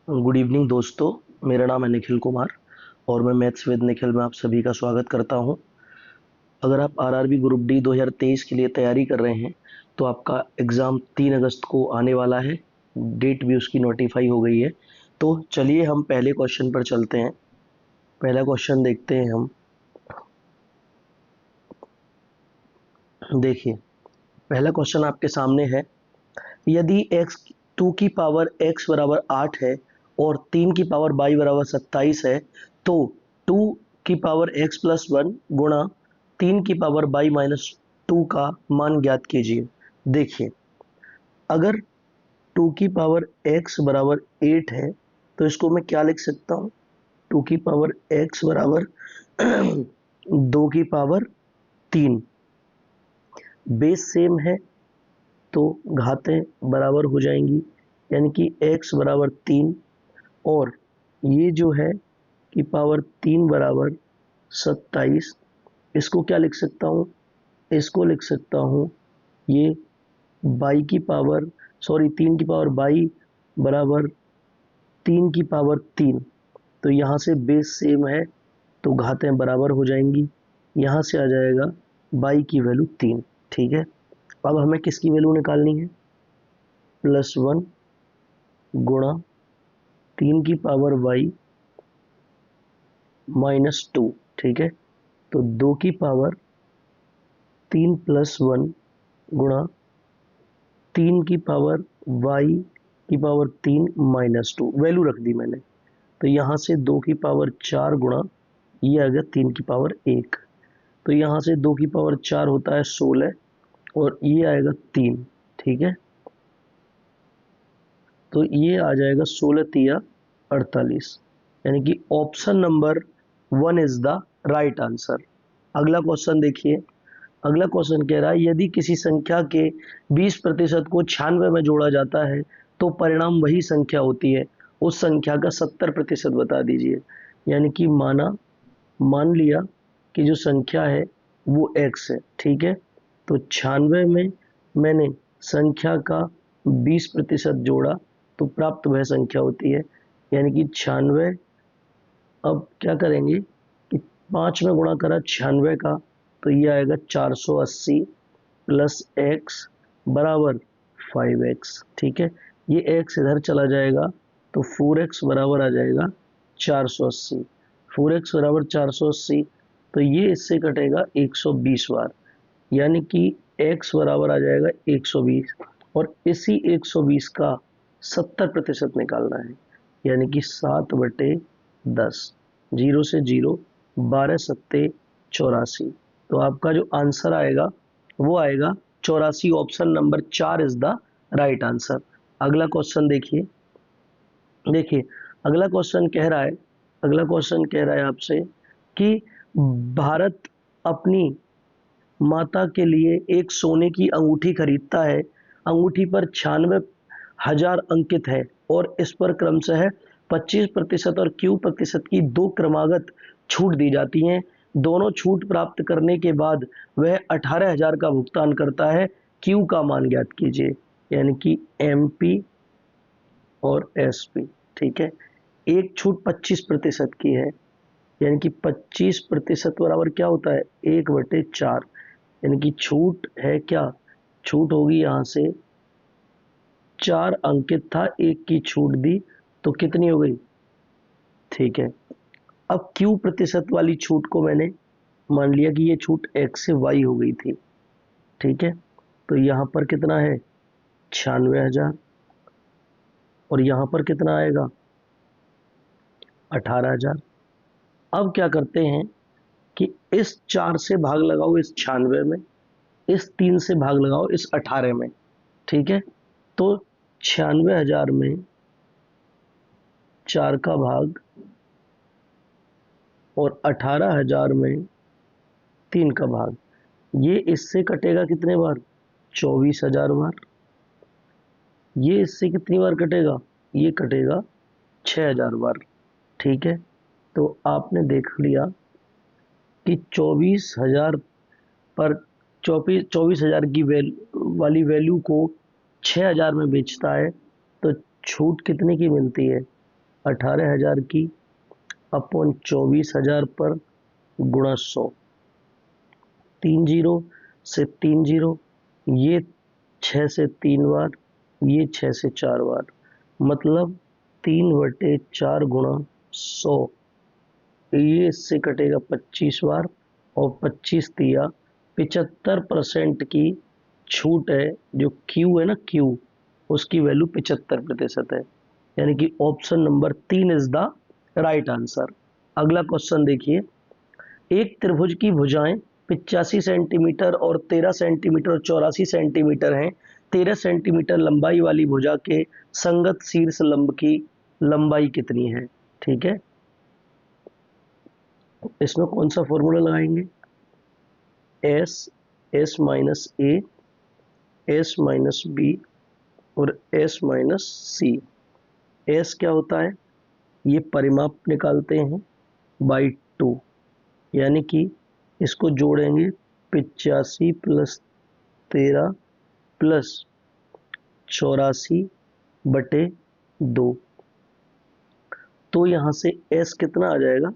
Good evening दोस्तों। मेरा नाम है निखिल कुमार और मैं मैथ्स विद निखिल में आप सभी का स्वागत करता हूं। अगर आप आरआरबी ग्रुप डी 2023 के लिए तैयारी कर रहे हैं तो आपका एग्ज़ाम 3 अगस्त को आने वाला है। डेट भी उसकी नोटिफाई हो गई है। तो चलिए हम पहले क्वेश्चन पर चलते हैं। पहला क्वेश्चन देखते हैं हम। देखिए, पहला क्वेश्चन आपके सामने है। यदि x 2 की पावर x बराबर 8 है और 3 की पावर y बराबर 27 है तो 2 की पावर x प्लस 1 गुणा 3 की पावर y माइनस 2 का मान ज्ञात कीजिए। देखिए, अगर 2 की पावर x बराबर 8 है तो इसको मैं क्या लिख सकता हूँ? 2 की पावर x बराबर 2 की पावर 3। बेस सेम है तो घातें बराबर हो जाएंगी, यानी कि x बराबर 3 और ये जो है कि पावर 3 बराबर 27। इसको क्या लिख सकता हूँ? इसको लिख सकता हूँ ये बाई की पावर 3 की पावर बाई बराबर 3 की पावर 3। तो यहाँ से बेस सेम है तो घातें बराबर हो जाएंगी। यहाँ से आ जाएगा बाई की वैल्यू 3। ठीक है, अब हमें किसकी वैल्यू निकालनी है? +1 गुणा 3 की पावर y -2। ठीक है, तो 2 की पावर 3 प्लस 1 गुणा 3 की पावर y की पावर 3 -2 वैल्यू रख दी मैंने। तो यहाँ से 2 की पावर 4 गुणा ये आ गया 3 की पावर 1। तो यहाँ से 2 की पावर 4 होता है 16 और ये आएगा 3। ठीक है, तो ये आ जाएगा 16 तिया 48, यानी कि option number 1 is the right answer. अगला क्वेश्चन देखिए। अगला क्वेश्चन कह रहा है यदि किसी संख्या के 20% को 96 में जोड़ा जाता है तो परिणाम वही संख्या होती है, उस संख्या का 70% बता दीजिए। यानी कि मान लिया कि जो संख्या है वो x है। ठीक है, तो 96 में मैंने संख्या का 20% जोड़ा तो प्राप्त वह संख्या होती है, यानी कि 96। अब क्या करेंगे कि 5 में गुणा करा 96 का तो ये आएगा 480 प्लस x बराबर 5x। ठीक है, ये x इधर चला जाएगा तो 4x बराबर आ जाएगा 480। 4x बराबर 480 तो ये इससे कटेगा 120 बार, यानी कि x बराबर आ जाएगा 120 और इसी 120 का 70% निकालना है, यानी कि 7/10। 0 से 0, 12 सत्ते 84। तो आपका जो आंसर आएगा वो आएगा 84। Option number 4 is the right answer. अगला क्वेश्चन देखिए। देखिए, अगला क्वेश्चन कह रहा है आपसे कि भारत अपनी माता के लिए एक सोने की अंगूठी खरीदता है। अंगूठी पर 96,000 अंकित है और इस पर क्रमशः 25% और Q% की 2 क्रमागत छूट दी जाती हैं। दोनों छूट प्राप्त करने के बाद वह 18,000 का भुगतान करता है। Q का मान ज्ञात कीजिए, यानी कि MP और SP। ठीक है, एक छूट 25% की है, यानी कि 25% बराबर क्या होता है? 1/4, यानी कि छूट है क्या? छूट होगी यहाँ से 4 अंकित था, 1 की छूट दी तो कितनी हो गई? ठीक है, अब Q% वाली छूट को मैंने मान लिया कि ये छूट X से Y हो गई थी। ठीक है, तो यहाँ पर कितना है? 96,000 और यहाँ पर कितना आएगा? 18,000। अब क्या करते हैं कि इस 4 से भाग लगाओ इस 96 में, इस 3 से भाग लगाओ इस 18 में। ठीक है, तो 96,000 में 4 का भाग और 18,000 में 3 का भाग, ये इससे कटेगा कितने बार? 24,000 बार। ये इससे कितनी बार कटेगा? ये कटेगा 6,000 बार। ठीक है, तो आपने देख लिया कि 24,000 पर 24,000 की वाली वैल्यू को 6,000 में बेचता है तो छूट कितने की मिलती है? 18,000 की अपॉन 24,000 पर गुणा 100, 3 जीरो से 3 जीरो, ये 6 से 3 बार, ये 6 से 4 बार, मतलब 3/4 गुणा 100, ये इससे कटेगा 25 बार, और 25 तिया 75% की छूट है। जो क्यू है ना, क्यू, उसकी वैल्यू 75% है, यानी कि option number 3 is the right answer. अगला क्वेश्चन देखिए, एक त्रिभुज की भुजाएं 85 सेंटीमीटर और 13 सेंटीमीटर और 84 सेंटीमीटर हैं। 13 सेंटीमीटर लंबाई वाली भुजा के संगत शीर्ष लंब की लंबाई कितनी है? ठीक है, इसमें कौन सा फॉर्मूला लगाएंगे? एस, एस माइनस ए, एस माइनस बी और एस माइनस सी। एस क्या होता है? ये परिमाप निकालते हैं बाई 2, यानी कि इसको जोड़ेंगे 85 प्लस 13 प्लस 84/2, तो यहाँ से s कितना आ जाएगा?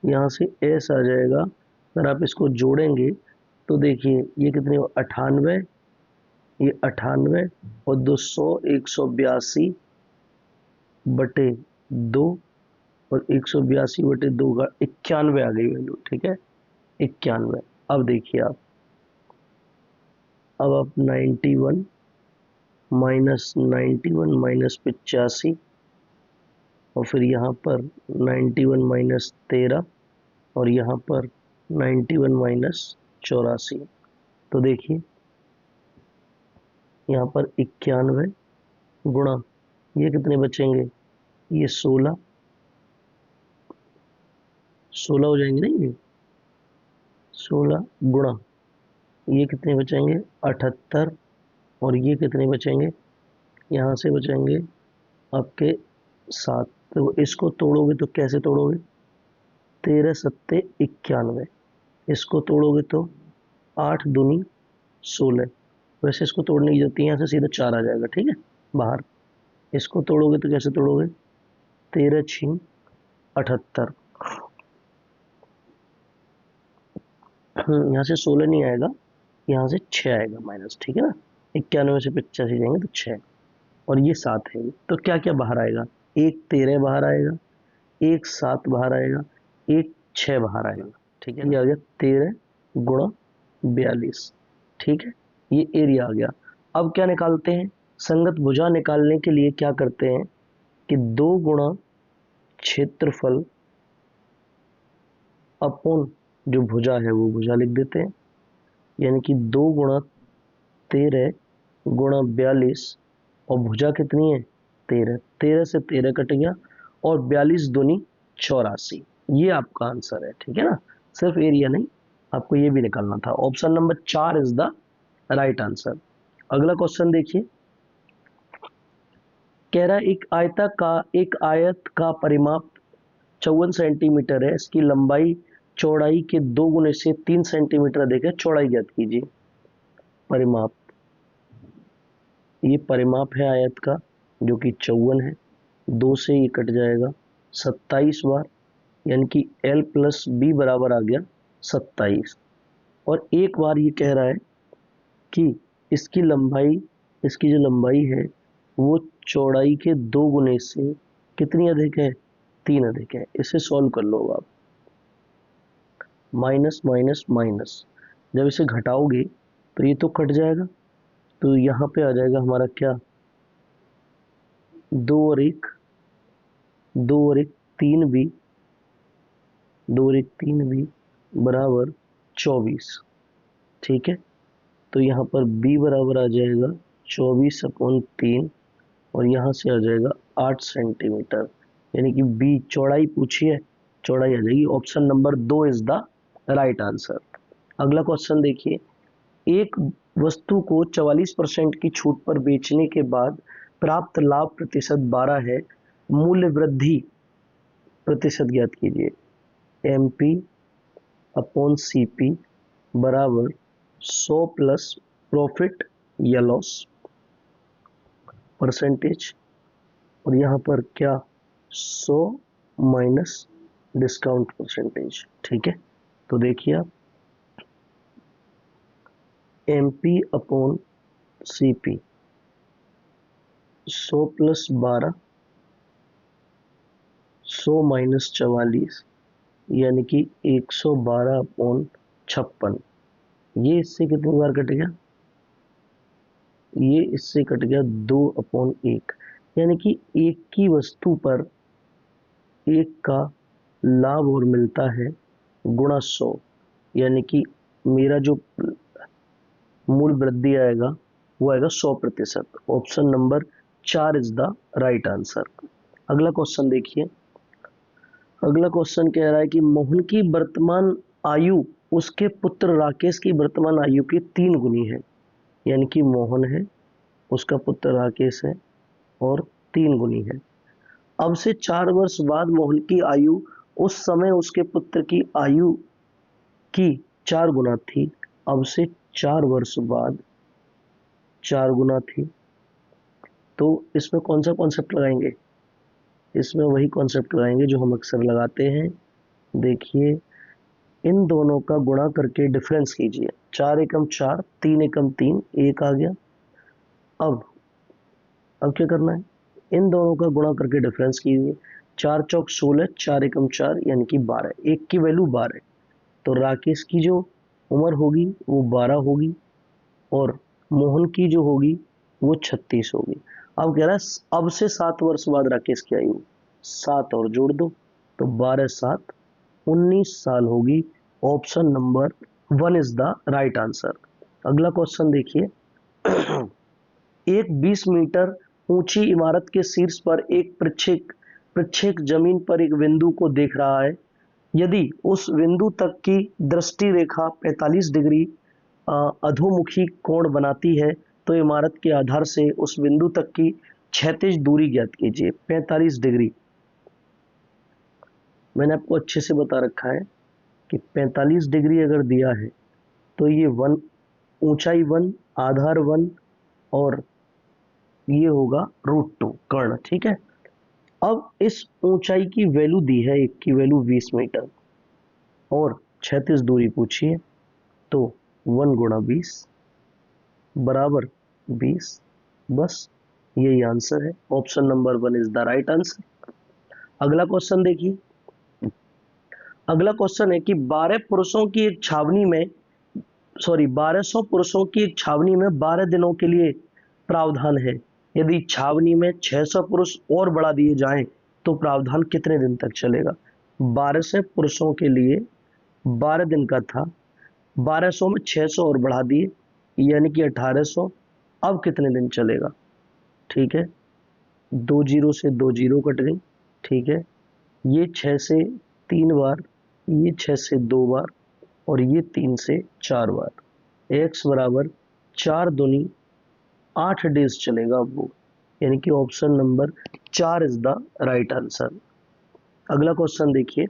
यहाँ से s आ जाएगा, अगर आप इसको जोड़ेंगे तो देखिए ये कितने, 98, ये 98 और 200, 182/2 और 182/2 का 91 आ गई वैल्यू। ठीक है, 91। अब देखिए आप, अब आप 91 माइनस 91 माइनस 85, और फिर यहाँ पर 91 माइनस 13 और यहाँ पर 91 माइनस 84, तो देखिए यहाँ पर 91 गुणा, ये कितने बचेंगे? ये 16 हो जाएंगे ना, ये 16 गुणा, ये कितने बचेंगे? 78, और ये कितने बचेंगे? यहाँ से बचेंगे आपके 7। तो इसको तोड़ोगे तो कैसे तोड़ोगे? 13 सत्ते 91, इसको तोड़ोगे तो 8 दूनी 16, वैसे इसको तोड़ने की जरूरत है, यहाँ से सीधा 4 आ जाएगा। ठीक है, बाहर। इसको तोड़ोगे तो कैसे तोड़ोगे? 13 छीन 78, यहाँ से 16 नहीं आएगा, यहाँ से 6 आएगा माइनस। ठीक है ना, 91 से 85 जाएंगे तो 6, और ये 7 है, तो क्या क्या बाहर आएगा? एक 13 बाहर आएगा, एक 7 बाहर आएगा, एक 6 बाहर आएगा। ठीक है, ये आ गया 13 गुणा 42। ठीक है, ये एरिया आ गया। अब क्या निकालते हैं? संगत भुजा निकालने के लिए क्या करते हैं कि 2 गुणा क्षेत्रफल अपॉन जो भुजा है वो भुजा लिख देते हैं, यानी कि 2 गुणा 13 गुणा 42, और भुजा कितनी है? 13, 13 से 13 कट गया, और 42 दूनी 84, ये आपका आंसर है। ठीक है ना, सिर्फ एरिया नहीं, आपको ये भी निकालना था। Option number 4 is the right answer. अगला क्वेश्चन देखिए, कह रहा है एक आयत का परिमाप 54 सेंटीमीटर है, इसकी लंबाई चौड़ाई के 2 गुने से 3 सेंटीमीटर अधिक है, चौड़ाई ज्ञात कीजिए। परिमाप, ये परिमाप है आयत का जो कि 54 है, 2 से ये कट जाएगा 27 बार, यानी कि L प्लस बी बराबर आ गया 27, और एक बार ये कह रहा है कि इसकी लंबाई, इसकी जो लंबाई है वो चौड़ाई के 2 गुने से कितनी अधिक है? 3 अधिक है। इसे सॉल्व कर लो आप, माइनस माइनस माइनस, जब इसे घटाओगे तो ये तो कट जाएगा, तो यहाँ पे आ जाएगा हमारा क्या? 2 और 1, 2 और 1 3 भी, 2 और 1 3 भी बराबर 24। ठीक है, तो यहाँ पर b बराबर आ जाएगा 24/3, और यहाँ से आ जाएगा 8 सेंटीमीटर, यानी कि b चौड़ाई पूछी है, चौड़ाई आ जाएगी। Option number 2 is the right answer. अगला क्वेश्चन देखिए, एक वस्तु को 44% की छूट पर बेचने के बाद प्राप्त लाभ प्रतिशत 12 है, मूल्य वृद्धि प्रतिशत ज्ञात कीजिए। MP अपॉन CP बराबर 100 प्लस प्रॉफिट या लॉस परसेंटेज, और यहाँ पर क्या 100 माइनस डिस्काउंट परसेंटेज, ठीक है। तो देखिए आप MP upon CP 100 plus 12, 100 minus 44 यानी कि 112 अपॉन 56। ये इससे कितनी बार कट गया, ये इससे कट गया 2/1, यानी कि एक की वस्तु पर एक का लाभ और मिलता है गुणा 100, यानी कि मेरा जो मूल वृद्धि आएगा वो आएगा 100%। Option number 4 is the right answer. अगला क्वेश्चन देखिए। अगला क्वेश्चन कह रहा है कि मोहन की वर्तमान आयु उसके पुत्र राकेश की वर्तमान आयु की 3 गुनी है, यानी कि मोहन है, उसका पुत्र राकेश है और 3 गुनी है। अब से 4 वर्ष बाद मोहन की आयु उस समय उसके पुत्र की आयु की 4 गुना थी। अब से 4 वर्ष बाद 4 गुना थी। तो इसमें कौन सा कॉन्सेप्ट लगाएंगे, इसमें वही कॉन्सेप्ट लगाएंगे जो हम अक्सर लगाते हैं। देखिए इन दोनों का गुणा करके डिफरेंस कीजिए, 4 एकम 4, 3 एकम 3, 1 आ गया। अब क्या करना है, इन दोनों का गुणा करके डिफरेंस कीजिए, 4 चौक 16, 4 एकम 4 यानी कि 12, एक की वैल्यू 12। तो राकेश की जो उम्र होगी वो 12 होगी और मोहन की जो होगी वो 36 होगी। अब कह रहा है अब से 7 वर्ष बाद राकेश की आयु, 7 और जोड़ दो तो 12 7 19 साल होगी। Option number 1 is the right answer. अगला क्वेश्चन देखिए। एक 20 मीटर ऊंची इमारत के शीर्ष पर एक प्रक्षेप जमीन पर एक बिंदु को देख रहा है। यदि उस बिंदु तक की दृष्टि रेखा 45 डिग्री अधोमुखी कोण बनाती है तो इमारत के आधार से उस बिंदु तक की क्षैतिज दूरी ज्ञात कीजिए। 45 डिग्री मैंने आपको अच्छे से बता रखा है कि 45 डिग्री अगर दिया है तो ये 1 ऊंचाई 1 आधार 1 और ये होगा √2 कर्ण, ठीक है। अब इस ऊंचाई की वैल्यू दी है, एक की वैल्यू 20 मीटर और क्षैतिज दूरी पूछिए, तो 1 गुणा 20 बराबर 20, बस यही आंसर है। Option number 1 is the right answer. अगला क्वेश्चन देखिए। अगला क्वेश्चन है कि 12 पुरुषों की एक छावनी में 1200 पुरुषों की एक छावनी में 12 दिनों के लिए प्रावधान है। यदि छावनी में 600 पुरुष और बढ़ा दिए जाएं तो प्रावधान कितने दिन तक चलेगा। 1200 पुरुषों के लिए 12 दिन का था, 1200 में 600 और बढ़ा दिए यानी कि 1800। अब कितने दिन चलेगा, ठीक है। 2 जीरो से 2 जीरो कट गई, ठीक है। ये 6 से 3 बार, ये 6 से 2 बार और ये 3 से 4 बार। x बराबर 4 दूनी 8 डेज चलेगा वो, यानी कि option number 4 is the right answer. अगला क्वेश्चन देखिए।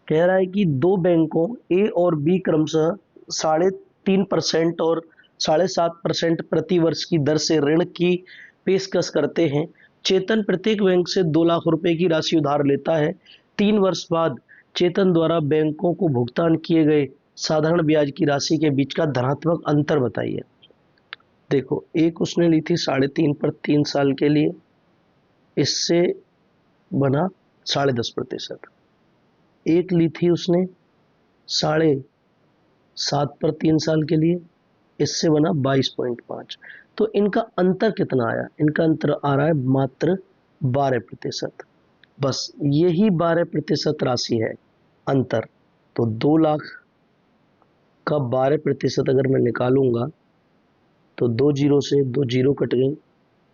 कह रहा है कि दो बैंकों ए और बी क्रमशः 3.5% और 7.5% प्रति वर्ष की दर से ऋण की पेशकश करते हैं। चेतन प्रत्येक बैंक से 2 लाख रुपए की राशि उधार लेता है। 3 वर्ष बाद चेतन द्वारा बैंकों को भुगतान किए गए साधारण ब्याज की राशि के बीच का धनात्मक अंतर बताइए। देखो एक उसने ली थी 3.5 पर 3 साल के लिए, इससे बना 10.5%। एक ली थी उसने 7.5 पर 3 साल के लिए, इससे बना 22.5। तो इनका अंतर कितना आया, इनका अंतर आ रहा है मात्र 12%। बस यही 12% राशि है अंतर। तो 2 लाख का 12% अगर मैं निकालूंगा तो 2 जीरो से 2 जीरो कट गई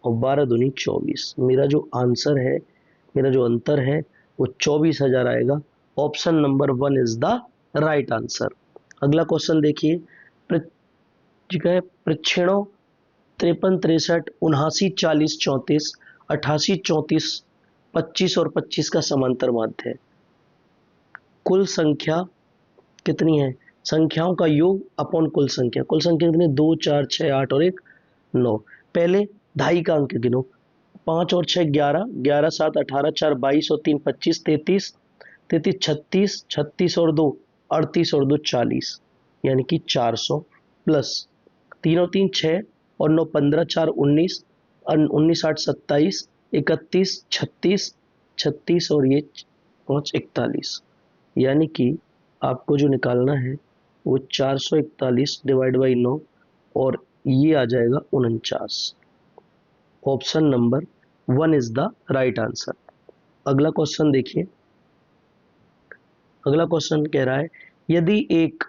और 12 दूनी 24। मेरा जो आंसर है, मेरा जो अंतर है वो 24,000 आएगा। Option number 1 is the right answer. अगला क्वेश्चन देखिए। प्रक्षेणों 53 63 79 40 34 88 34 25 और 25 का समांतर माध्य है। कुल संख्या कितनी है, संख्याओं का योग अपॉन कुल संख्या। कुल संख्या कितनी, 2 4 6 8 और 1 9। पहले ढाई का अंक गिनो, 5 और 6 11, 11 7 18, 4 22 और 3 25, 33, 33 36, 36 और 2 38 और 2 40, यानी कि 400 प्लस 3 और 3 6 और 9 15, 4 19, 19 8 27, 31 36, 36 और ये 5 41, यानी कि आपको जो निकालना है वो 441 डिवाइड बाई 9 और ये आ जाएगा 49। Option number 1 is the right answer. अगला क्वेश्चन देखिए। अगला क्वेश्चन कह रहा है यदि एक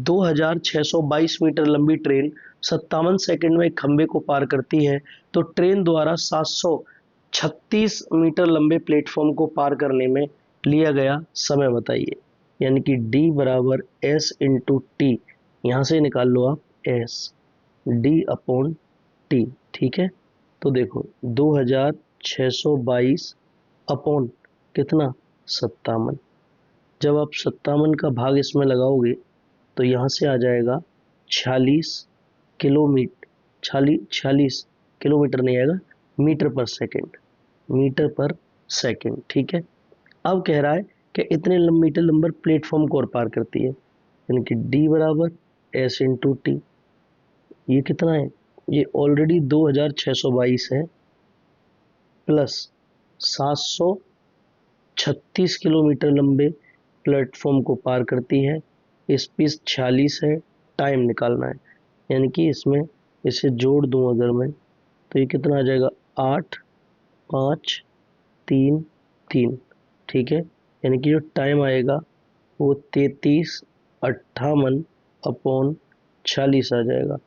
2622 मीटर लंबी ट्रेन 57 सेकंड में एक खंबे को पार करती है तो ट्रेन द्वारा 736 मीटर लंबे प्लेटफॉर्म को पार करने में लिया गया समय बताइए। यानी कि D बराबर S इंटू टी, यहाँ से निकाल लो आप S, D अपॉन टी। ठीक है, तो देखो 2622 अपॉन कितना 57, जब आप 57 का भाग इसमें लगाओगे तो यहाँ से आ जाएगा 46 किलोमीटर, 46 किलोमीटर नहीं आएगा, मीटर पर सेकंड, मीटर पर सेकंड। ठीक है, अब कह रहा है कि इतने मीटर लंबर प्लेटफॉर्म को और पार करती है, यानी कि D बराबर S इंटू टी। ये कितना है, ये ऑलरेडी 2622 है प्लस 736 किलोमीटर लंबे प्लेटफॉर्म को पार करती है, स्पीड 46 है, टाइम निकालना है, यानी कि इसमें इसे जोड़ दूं अगर मैं तो ये कितना आ जाएगा 8 5 3 3। ठीक है, यानी कि जो टाइम आएगा वो 3358 अपॉन 46 आ जाएगा।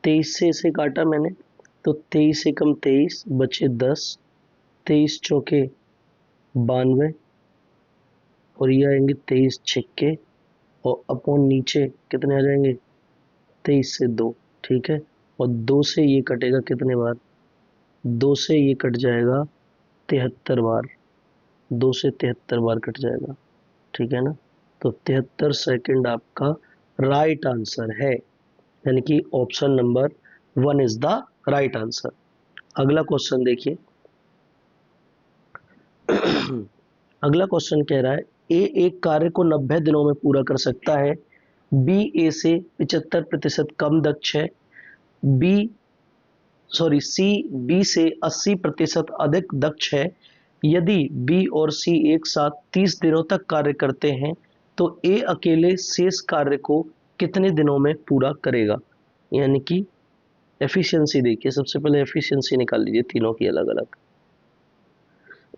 23 से इसे काटा मैंने तो 23 एकम 23 बचे 10, 23 चौके 92 और ये आएंगे 23 छिक्के और अपॉन नीचे कितने आ जाएंगे 23 से 2। ठीक है, और 2 से ये कटेगा कितने बार, 2 से ये कट जाएगा 73 बार, 2 से 73 बार कट जाएगा। ठीक है ना, तो 73 सेकंड आपका राइट आंसर है, यानी कि option number 1 is the right answer. अगला क्वेश्चन देखिए। अगला क्वेश्चन कह रहा है ए एक कार्य को 90 दिनों में पूरा कर सकता है, बी ए से 75% कम दक्ष है, सी बी से 80% अधिक दक्ष है। यदि बी और सी एक साथ 30 दिनों तक कार्य करते हैं तो ए अकेले शेष कार्य को कितने दिनों में पूरा करेगा। यानी कि एफिशिएंसी देखिए, सबसे पहले एफिशिएंसी निकाल लीजिए तीनों की अलग अलग।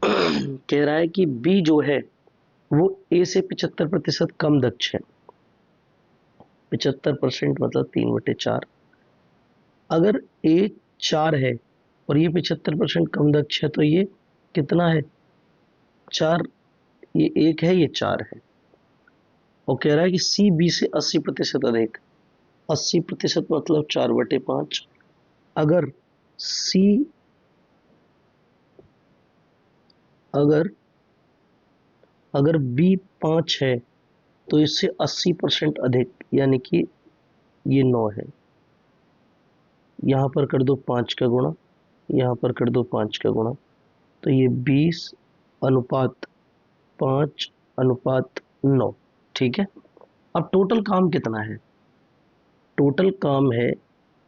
कह रहा है कि बी जो है वो ए से 75% कम दक्ष है, 75% मतलब 3/4। अगर ए 4 है और ये 75% कम दक्ष है तो ये कितना है 4, ये 1 है, ये 4 है। और कह रहा है कि सी बी से 80% अधिक, 80% मतलब 4/5। अगर सी अगर बी 5 है तो इससे 80% अधिक, यानी कि ये 9 है। यहाँ पर कर दो 5 का गुणा, यहाँ पर कर दो 5 का गुणा, तो ये 20:5:9। ठीक है, अब टोटल काम कितना है, टोटल काम है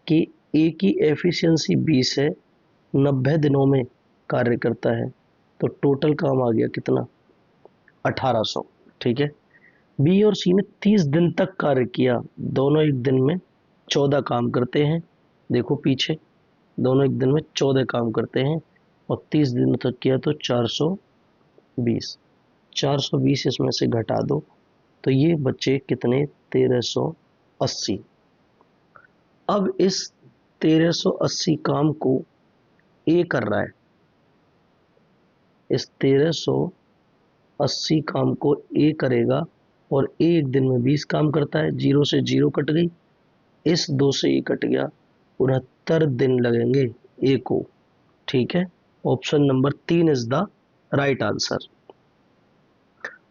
कि ए की एफिशिएंसी 20 है, 90 दिनों में कार्य करता है, तो टोटल काम आ गया कितना 1800। ठीक है, बी और सी ने 30 दिन तक कार्य किया, दोनों एक दिन में 14 काम करते हैं। देखो पीछे, दोनों एक दिन में 14 काम करते हैं और 30 दिन तक किया तो 420, 420 इसमें से घटा दो तो ये बचे कितने 1380। अब इस 1380 काम को ए कर रहा है, इस 1380 काम को ए करेगा और ए एक दिन में 20 काम करता है, 0 से 0 कट गई, इस 2 से ये कट गया, 69 दिन लगेंगे ए को। ठीक है, option number 3 is the right answer.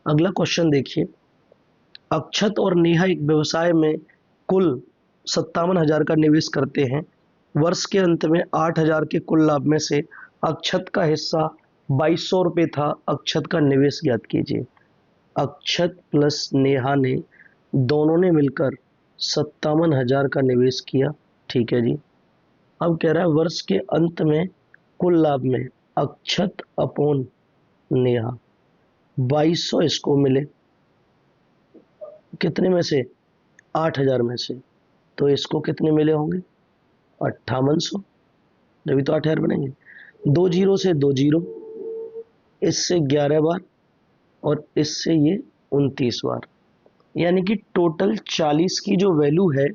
अगला क्वेश्चन देखिए। अक्षत और नेहा एक व्यवसाय में कुल 57,000 का निवेश करते हैं। वर्ष के अंत में 8,000 के कुल लाभ में से अक्षत का हिस्सा 2,200 रुपये था। अक्षत का निवेश ज्ञात कीजिए। अक्षत प्लस नेहा ने दोनों ने मिलकर 57,000 का निवेश किया। ठीक है जी। अब कह रहा है वर्ष के अंत में कुल लाभ में अक्षत अपॉन नेहा 2,200 इसको मिले, कितने में से? 8,000 में से। तो इसको कितने मिले होंगे? 5800। जब तो 8,000 बनेंगे। 2 जीरो से 2 जीरो, इससे 11 बार और इससे ये 29 बार, यानी कि टोटल 40 की जो वैल्यू है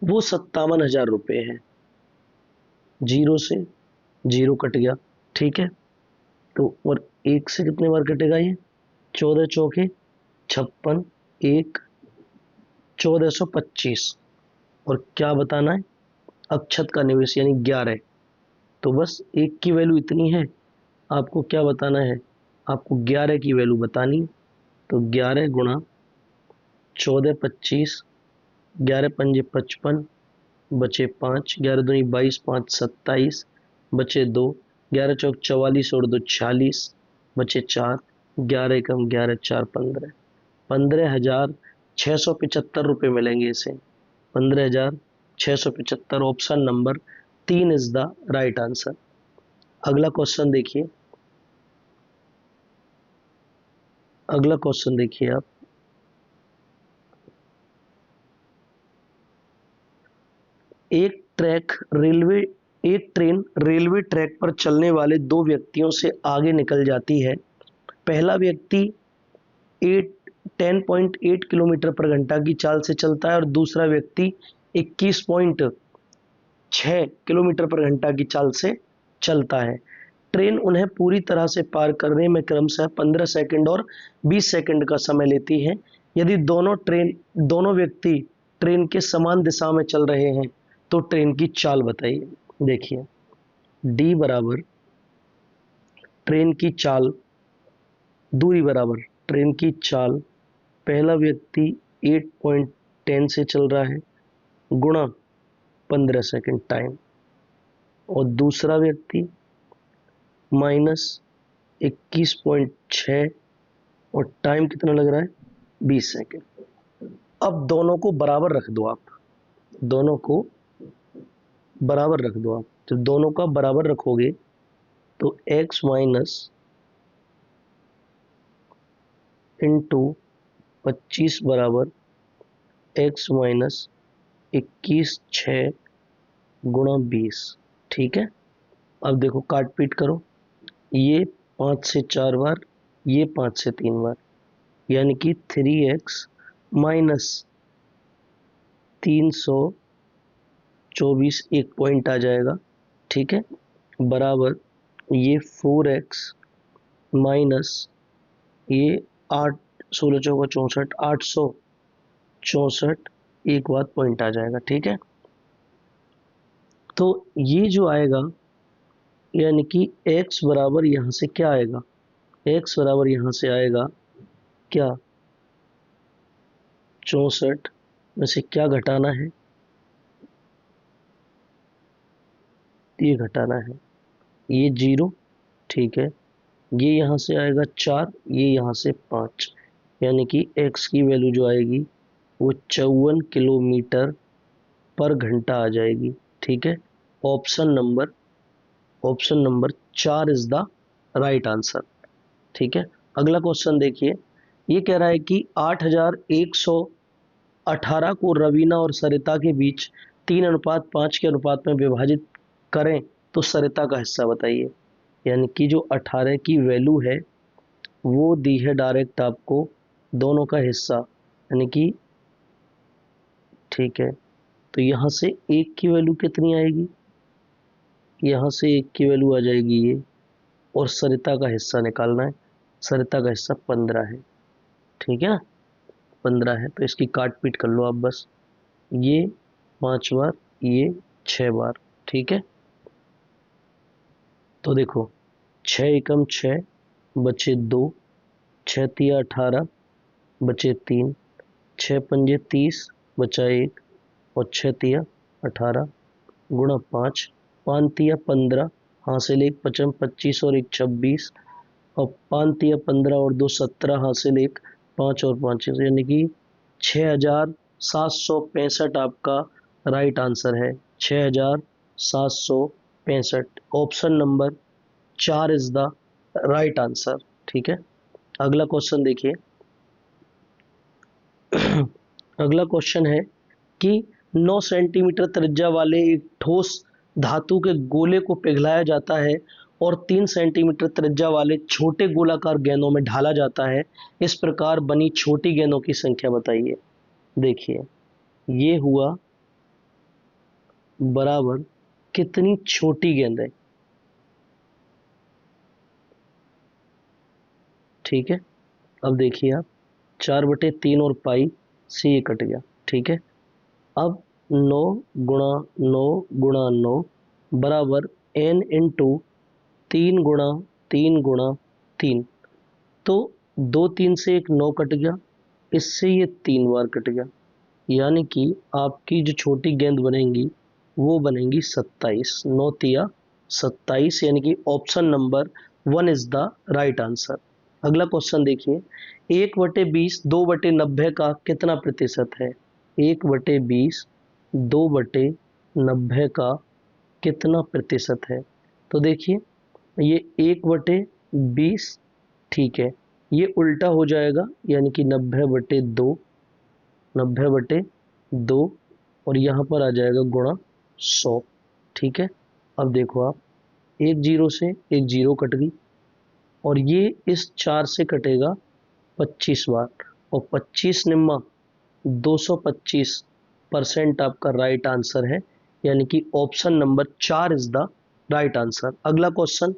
वो 57,000 रुपये है। जीरो से जीरो कट गया। ठीक है। तो और एक से कितने बार कटेगा ये? 14 चौके 56, एक 1425। और क्या बताना है? अक्षत का निवेश यानी 11। तो बस एक की वैल्यू इतनी है, आपको क्या बताना है? आपको 11 की वैल्यू बतानी है। तो 11 गुणा 1425, 11 पंजे 55, बचे 5, 11 दूनी 22, 5 27, बचे 2, 11 चौक 44 और 2 46, बचे 4, 11 एकम 11 4 15, 15,675 रुपये मिलेंगे इसे। 15,675। Option number 3 is the right answer. अगला क्वेश्चन देखिए। अगला क्वेश्चन देखिए आप। एक ट्रेन रेलवे ट्रैक पर चलने वाले दो व्यक्तियों से आगे निकल जाती है। पहला व्यक्ति 10.8 किलोमीटर पर घंटा की चाल से चलता है और दूसरा व्यक्ति 21.6 किलोमीटर पर घंटा की चाल से चलता है। ट्रेन उन्हें पूरी तरह से पार करने में क्रमशः 15 सेकंड और 20 सेकंड का समय लेती है। यदि दोनों व्यक्ति ट्रेन के समान दिशा में चल रहे हैं तो ट्रेन की चाल बताइए। देखिए, डी बराबर ट्रेन की चाल, दूरी बराबर ट्रेन की चाल। पहला व्यक्ति 8.10 से चल रहा है गुणा 15 सेकंड टाइम, और दूसरा व्यक्ति -21.6 और टाइम कितना लग रहा है? 20 सेकंड। अब दोनों को बराबर रख दो आप, दोनों को बराबर रख दो आप। जब दोनों का बराबर रखोगे तो x माइनस इंटू 25 बराबर x माइनस 21.6 गुणा 20। ठीक है। अब देखो काट पीट करो, ये 5 से 4 बार, ये 5 से 3 बार, यानी कि 3x माइनस 324 एक पॉइंट आ जाएगा। ठीक है। बराबर ये 4x माइनस ये 8, 16 चौका 64, 864 एक बार पॉइंट आ जाएगा। ठीक है। तो ये जो आएगा, यानी कि x बराबर यहाँ से क्या आएगा? x बराबर यहाँ से आएगा क्या? 64 में से क्या घटाना है? ये घटाना है, ये 0। ठीक है। ये यहाँ से आएगा 4, ये यहाँ से 5, यानी कि x की वैल्यू जो आएगी वो 54 किलोमीटर पर घंटा आ जाएगी। ठीक है। Option number 4 is the right answer. ठीक है। अगला क्वेश्चन देखिए। ये कह रहा है कि 8,118 को रवीना और सरिता के बीच 3:5 के अनुपात में विभाजित करें तो सरिता का हिस्सा बताइए। यानी कि जो 18 की वैल्यू है वो दी है डायरेक्ट आपको, दोनों का हिस्सा, यानी कि ठीक है। तो यहाँ से एक की वैल्यू कितनी आएगी? यहाँ से एक की वैल्यू आ जाएगी ये, और सरिता का हिस्सा निकालना है। सरिता का हिस्सा 15 है। ठीक है ना, 15 है। तो इसकी काट पीट कर लो आप बस, ये 5 बार, ये 6 बार। ठीक है। तो देखो 6 एकम 6, बचे 2, 6 तिया 18, बचे 3, 6 पंजे 30, बचा 1, और 6 तिया 18 गुणा 5, 5 तिया 15, हासिल 1 पचम 25 और 1 26, और 5 तिया 15 और 2 17, हासिल 1 5 और 5 यानी कि 6765 आपका राइट आंसर है। 6765, option number 4 is the right answer. ठीक है, अगला क्वेश्चन देखिए। अगला क्वेश्चन है कि 9 सेंटीमीटर त्रिज्या वाले एक ठोस धातु के गोले को पिघलाया जाता है और 3 सेंटीमीटर त्रिज्या वाले छोटे गोलाकार गेंदों में ढाला जाता है। इस प्रकार बनी छोटी गेंदों की संख्या बताइए। देखिए, ये हुआ बराबर कितनी छोटी गेंद है। ठीक है, अब देखिए आप, 4/3 और पाई से ये कट गया। ठीक है, अब 9 गुणा 9 गुणा 9 बराबर n इंटू 3 गुणा 3 गुणा 3। तो 2 3 से एक 9 कट गया, इससे ये 3 बार कट गया, यानी कि आपकी जो छोटी गेंद बनेंगी वो बनेंगी 27। 9 तिया 27, यानी कि option number 1 is the right answer. अगला क्वेश्चन देखिए। 1/20 2/90 का कितना प्रतिशत है। 1/20 2/90 का कितना प्रतिशत है। तो देखिए, ये 1/20, ठीक है, ये उल्टा हो जाएगा, यानी कि 90/2, 90/2, और यहाँ पर आ जाएगा गुणा 100। ठीक है, अब देखो आप, एक जीरो से एक जीरो कट गई, और ये इस 4 से कटेगा 25 बार, और 25 निम्मा 225% आपका राइट आंसर है, यानी कि option number 4 is the right answer. अगला क्वेश्चन,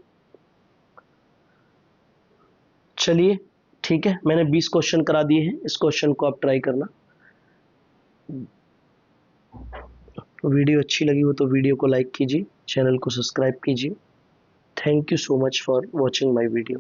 चलिए ठीक है, मैंने 20 क्वेश्चन करा दिए हैं, इस क्वेश्चन को आप ट्राई करना। वीडियो अच्छी लगी हो तो वीडियो को लाइक कीजिए, चैनल को सब्सक्राइब कीजिए। Thank you so much for watching my video.